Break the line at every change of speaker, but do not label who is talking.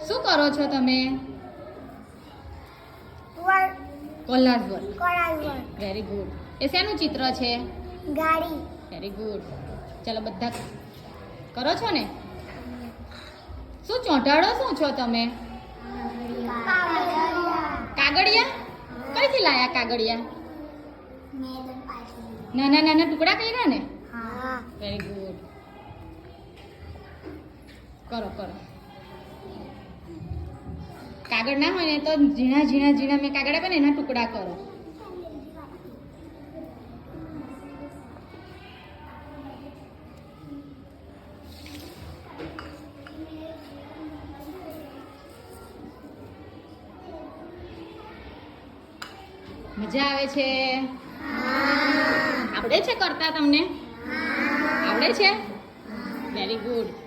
શું કરો છો તમે? Collage work. Very good. એ શેનું ચિત્ર છે?
ગાડી.
Very good. ચાલો બધા કરો છો ને? શું ચોંટાડો શું છો તમે? કાગળિયા? કઈથી લાયા કાગળિયા? નાના નાના ટુકડા કર્યા ને? Very good. કરો કરો. કાગળ ના હોય ને તો ઝીણા ઝીણા ઝીણા મેં કાગળ આપ્યા ને એના ટુકડા કરો. મજા આવે છે? આવડે છે કરતા તમને? આવડે છે? Very good.